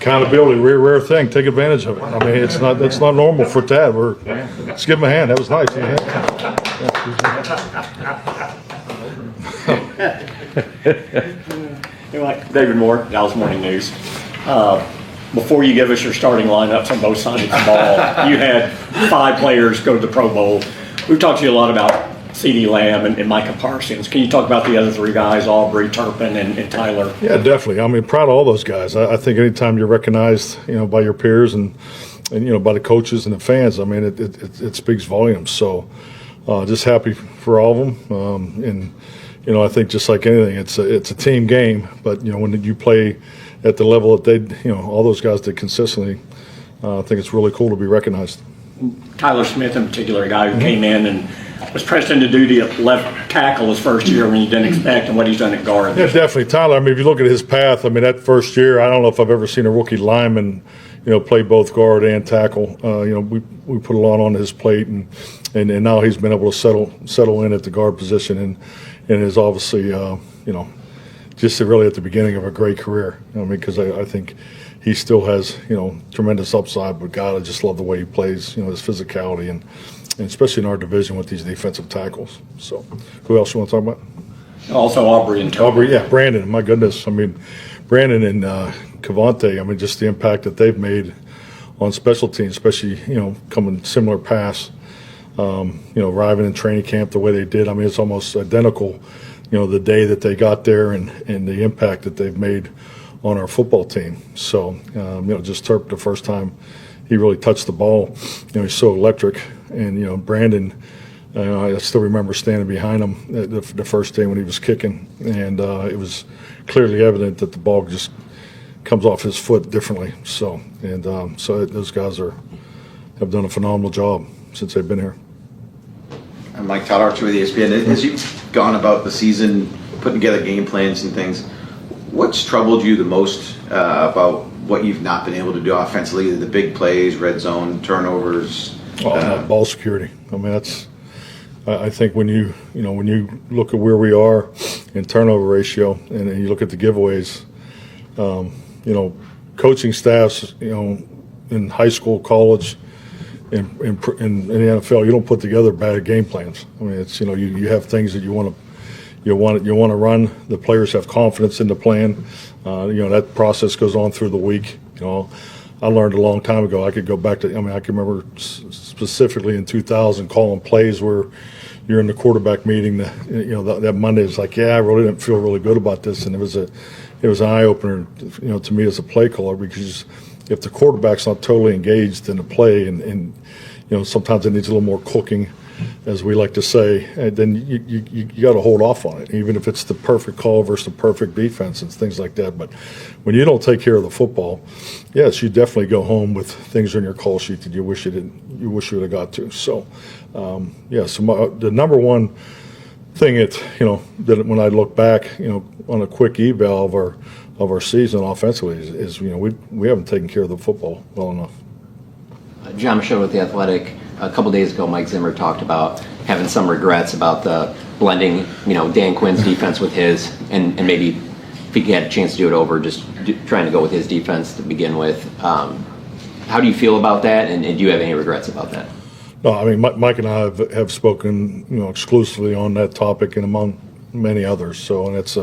Accountability, rare thing. Take advantage of it. I mean, that's not normal for Tad. Let's give him a hand. That was nice. David Moore, Dallas Morning News. Before you give us your starting lineups on both sides of the ball, you had 5 players go to the Pro Bowl. We've talked to you a lot about CeeDee Lamb and Micah Parsons. Can you talk about the other 3 guys, Aubrey, Turpin, and Tyler? Yeah, definitely. I mean, proud of all those guys. I think anytime you're recognized, by your peers and by the coaches and the fans, I mean, it speaks volumes. So just happy for all of them. And I think just like anything, it's a team game. But when you play at the level that they, all those guys did consistently, I think it's really cool to be recognized. Tyler Smith, in particular, a guy who came in and was pressed into duty at left tackle his first year when you didn't expect, and what he's done at guard. Yeah, definitely. Tyler, I mean, if you look at his path, I mean, that first year, I don't know if I've ever seen a rookie lineman, play both guard and tackle. We put a lot on his plate, and now he's been able to settle in at the guard position and is obviously, just really at the beginning of a great career. I mean, because I think he still has, tremendous upside, but God, I just love the way he plays, his physicality and especially in our division with these defensive tackles. So, who else you want to talk about? Also Aubrey and Turpin. Aubrey, yeah, Brandon. My goodness, I mean, Brandon and Cavante. I mean, just the impact that they've made on special teams, especially coming similar pass. Arriving in training camp the way they did. I mean, it's almost identical. The day that they got there and the impact that they've made on our football team. So, just Turp, the first time he really touched the ball, he's so electric. And, Brandon, I still remember standing behind him the first day when he was kicking. And it was clearly evident that the ball just comes off his foot differently. So those guys have done a phenomenal job since they've been here. I'm Mike Todd, Archer with ESPN. As you've gone about the season, putting together game plans and things, what's troubled you the most about what you've not been able to do offensively? The big plays, red zone, turnovers. Ball security. I mean, I think when you look at where we are in turnover ratio and you look at the giveaways, coaching staffs, in high school, college, in the NFL, you don't put together bad game plans. I mean, it's you have things that you want to run. The players have confidence in the plan. That process goes on through the week. I learned a long time ago. I could go back to. I mean, I can remember specifically in 2000 calling plays where you're in the quarterback meeting. That Monday it's like, I really didn't feel really good about this, and it was an eye opener. To me as a play caller, because if the quarterback's not totally engaged in the play and sometimes it needs a little more cooking, as we like to say, then you got to hold off on it, even if it's the perfect call versus the perfect defense and things like that. But when you don't take care of the football, yes, you definitely go home with things on your call sheet that you wish you didn't. You wish you would have got to. So, the number one thing that when I look back, on a quick eval of our season offensively is we haven't taken care of the football well enough. John Michaud with The Athletic. A couple days ago, Mike Zimmer talked about having some regrets about the blending, Dan Quinn's defense with his, and maybe if he had a chance to do it over, just trying to go with his defense to begin with. How do you feel about that, and do you have any regrets about that? No, I mean, Mike and I have spoken, exclusively on that topic and among many others. So, and it's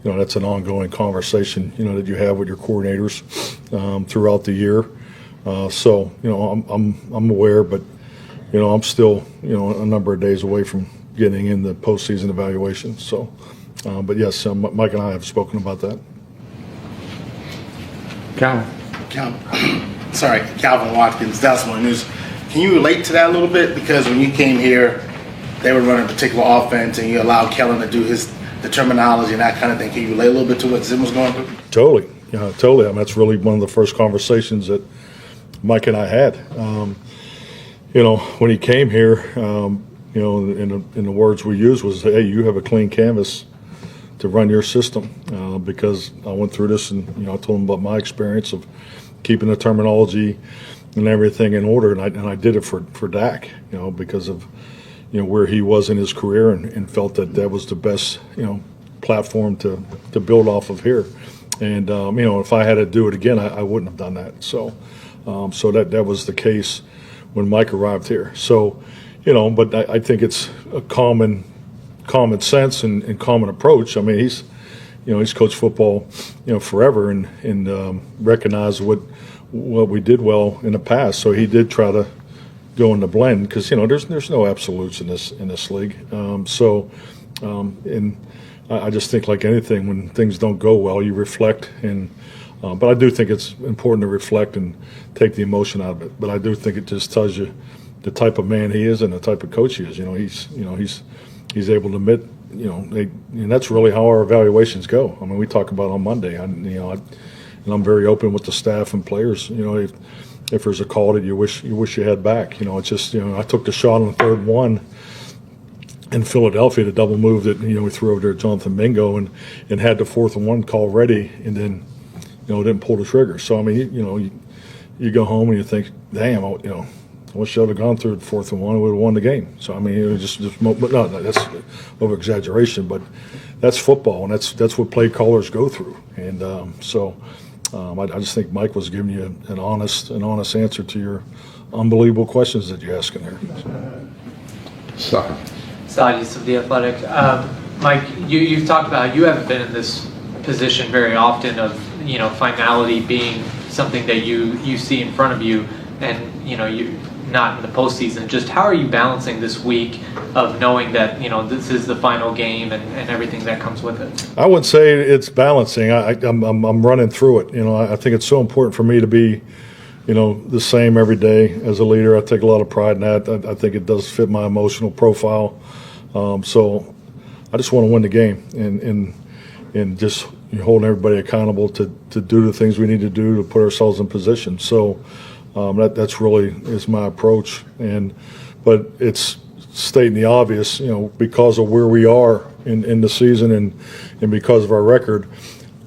that's an ongoing conversation, that you have with your coordinators throughout the year. I'm aware, but I'm still a number of days away from getting in the postseason evaluation. So, but yes, Mike and I have spoken about that. Calvin Watkins, Dallas Morning News. Can you relate to that a little bit? Because when you came here, they were running a particular offense, and you allowed Kellen to do the terminology and that kind of thing. Can you relate a little bit to what Zim was going through? Totally. Totally. I mean, that's really one of the first conversations that Mike and I had. When he came here, in the words we used was, hey, you have a clean canvas to run your system, because I went through this and, I told him about my experience of keeping the terminology and everything in order, and I did it for Dak, because of, where he was in his career and felt that was the best, platform to build off of here. And if I had to do it again, I wouldn't have done that. So, that was the case when Mike arrived here. So, but I think it's a common sense and common approach. I mean, he's coached football, forever and recognized what we did well in the past. So he did try to go in the blend because there's no absolutes in this league. And I just think like anything, when things don't go well, you reflect but I do think it's important to reflect and take the emotion out of it. But I do think it just tells you the type of man he is and the type of coach he is. He's able to admit, and that's really how our evaluations go. I mean, we talk about on Monday, and I'm very open with the staff and players. If there's a call that you wish you had back, it's just I took the shot on the third one in Philadelphia, the double move that we threw over there at Jonathan Mingo and had the 4th and 1 call ready, and then didn't pull the trigger. So I mean, you go home and you think, damn, I wish I would have gone through the 4th and 1, we would have won the game. So I mean, it was but no, that's over exaggeration, but that's football, and that's what play callers go through. And I just think Mike was giving you an honest answer to your unbelievable questions that you're asking there. Soccer. Sadis of The Athletic. Mike, you've talked about you haven't been in this position very often of, finality being something that you see in front of you, and, you're not in the postseason. Just how are you balancing this week of knowing that, this is the final game and everything that comes with it? I wouldn't say it's balancing. I'm running through it. I think it's so important for me to be, the same every day as a leader. I take a lot of pride in that. I think it does fit my emotional profile. So I just want to win the game and just holding everybody accountable to do the things we need to do to put ourselves in position. So that's really is my approach. But it's stating the obvious, because of where we are in the season and because of our record,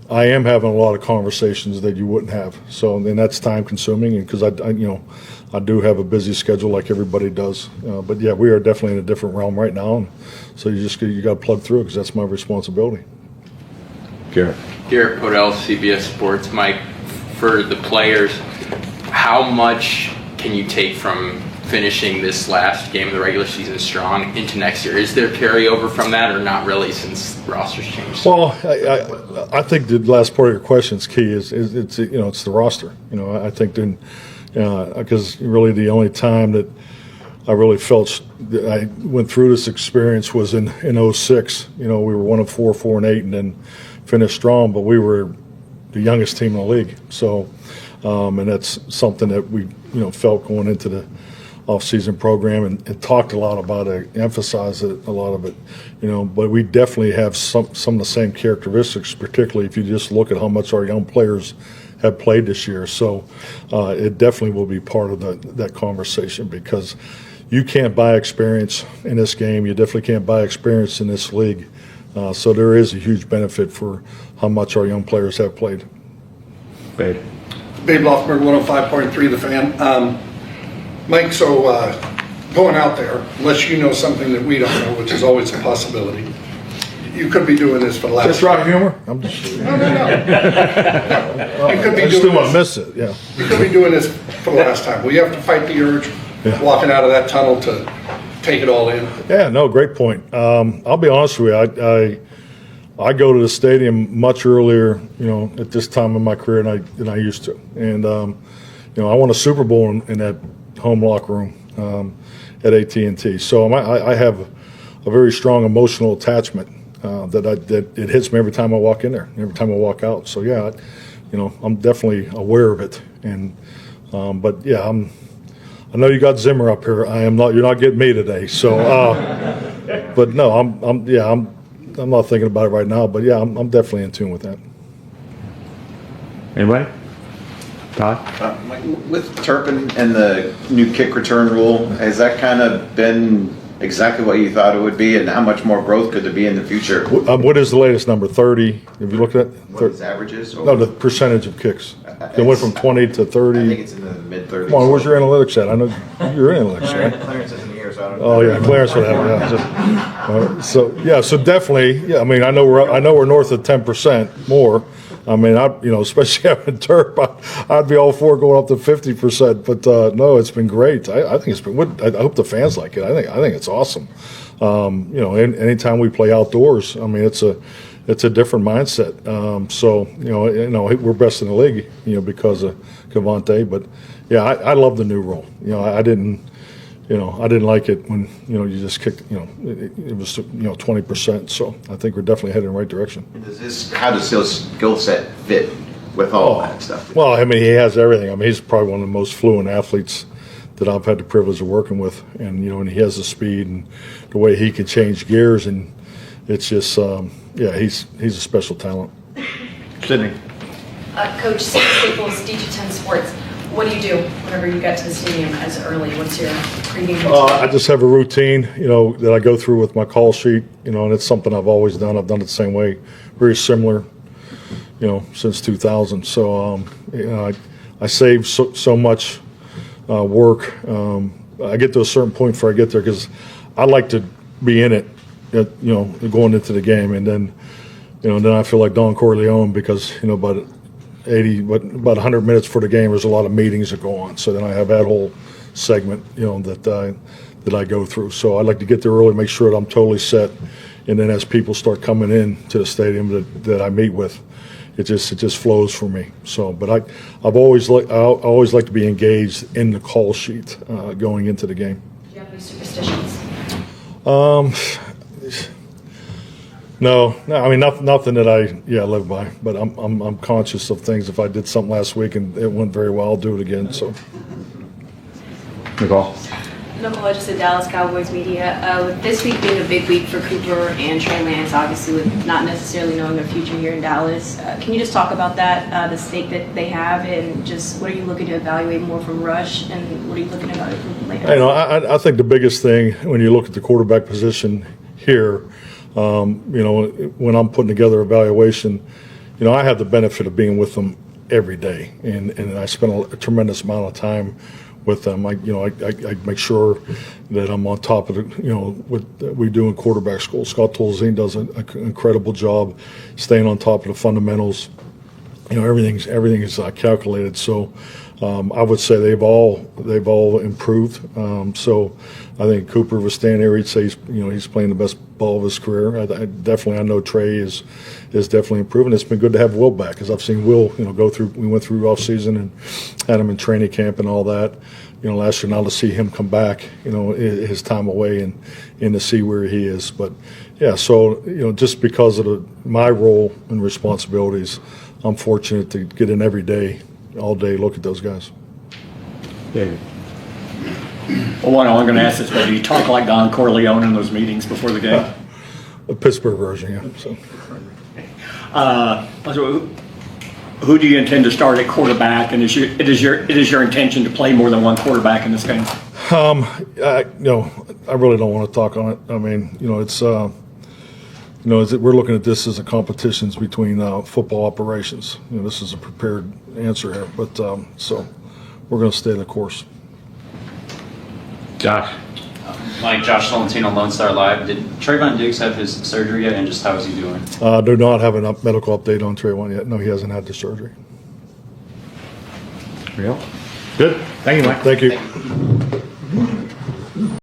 I am having a lot of conversations that you wouldn't have. So, and that's time consuming, and because I do have a busy schedule like everybody does. But yeah, we are definitely in a different realm right now. And so you got to plug through it because that's my responsibility. Garrett Podell, CBS Sports. Mike, for the players, how much can you take from finishing this last game of the regular season strong into next year? Is there carryover from that, or not really, since rosters changed? Well, I think the last part of your question is key. Is it's it's the roster. I think then because really the only time that I really felt that I went through this experience was in 06. We were 1-4, 4-8, and then finished strong, but we were the youngest team in the league. So, and that's something that we felt going into the off-season program and talked a lot about it, emphasized it, a lot of it, but we definitely have some of the same characteristics, particularly if you just look at how much our young players have played this year. So it definitely will be part of that conversation, because you can't buy experience in this game. You definitely can't buy experience in this league. So there is a huge benefit for how much our young players have played. Babe Loffberg, 105.3 The Fan. Mike, so going out there, unless you know something that we don't know, which is always a possibility, you could be doing this for the last. Just right humor. I'm just. No. You could be I just doing didn't want to this. miss it. Yeah. You could be doing this for the last time. Well, you have to fight the urge, walking out of that tunnel to take it all in. Yeah. No. Great point. I'll be honest with you. I go to the stadium much earlier, at this time in my career than I used to, and I won a Super Bowl in that home locker room at AT&T. So I have a very strong emotional attachment that it hits me every time I walk in there, every time I walk out. So yeah, I'm definitely aware of it. And but yeah, I know you got Zimmer up here. I am not. You're not getting me today. So, but no, I'm not thinking about it right now. But yeah, I'm definitely in tune with that. Anybody? Todd? With Turpin and the new kick return rule, has that kind of been exactly what you thought it would be, and how much more growth could there be in the future? What is the latest number? 30? Have you looked at What his average is? No, the percentage of kicks. It went from 20 to 30. I think it's in the mid-30s. Come on, where's your analytics at? I know you're analytics, right? Clarence isn't here, so I don't know. Oh yeah, Clarence would have it. Yeah. So definitely, yeah. I mean, I know we're north of 10% more. I mean, especially having turf, I'd be all for going up to 50%. But no, it's been great. I think it's been. I hope the fans like it. I think it's awesome. Anytime we play outdoors, I mean, it's a different mindset. We're best in the league, because of Cavante. But yeah, I love the new rule. I didn't like it when you just kicked. It was 20%. So I think we're definitely headed in the right direction. How does his skill set fit with all that stuff? Well, I mean, he has everything. I mean, he's probably one of the most fluent athletes that I've had the privilege of working with, and and he has the speed and the way he can change gears, and it's just he's a special talent. Sydney. Coach, Staples, DG10 Sports. What do you do whenever you get to the stadium as early? What's your pregame routine? I just have a routine, that I go through with my call sheet, and it's something I've always done. I've done it the same way, very similar, since 2000. So, I save so much work. I get to a certain point before I get there because I like to be in it, going into the game, and then, then I feel like Don Corleone because about 100 minutes for the game, there's a lot of meetings that go on. So then I have that whole segment, that I go through. So I like to get there early, make sure that I'm totally set, and then as people start coming in to the stadium that I meet with, it just flows for me. So, but I always like to be engaged in the call sheet going into the game. Do you have any superstitions? No, I mean nothing that I live by. But I'm conscious of things. If I did something last week and it went very well, I'll do it again. So, Nicole. Nicole, just a Dallas Cowboys media. With this week being a big week for Cooper and Trey Lance, obviously with not necessarily knowing their future here in Dallas, can you just talk about that, the stake that they have, and just what are you looking to evaluate more from Rush, and what are you looking to evaluate from Lance? I think the biggest thing when you look at the quarterback position here, when I'm putting together evaluation, I have the benefit of being with them every day, and I spend a tremendous amount of time with them. I make sure that I'm on top of what we do in quarterback school. Scott Tolzien does an incredible job staying on top of the fundamentals. Everything is calculated. So I would say they've all improved. So I think Cooper was standing there. He'd say he's playing the best ball of his career. I know Trey is definitely improving. It's been good to have Will back because I've seen Will go through. We went through off season and had him in training camp and all that. Last year, now to see him come back, his time away and to see where he is. But yeah, so just because of my role and responsibilities, I'm fortunate to get in every day, all day, look at those guys. David. Well, I'm going to ask this, but do you talk like Don Corleone in those meetings before the game? A Pittsburgh version, yeah. So. Who do you intend to start at quarterback? And it is your intention to play more than one quarterback in this game? I really don't want to talk on it. I mean, it's we're looking at this as a competitions between football operations. This is a prepared answer here, but so we're going to stay the course. Josh. Mike, Josh Solentino, Lone Star Live. Did Trayvon Diggs have his surgery yet, and just how is he doing? Do not have a medical update on Trayvon yet. No, he hasn't had the surgery. Real. Good. Thank you, Mike. Thank you.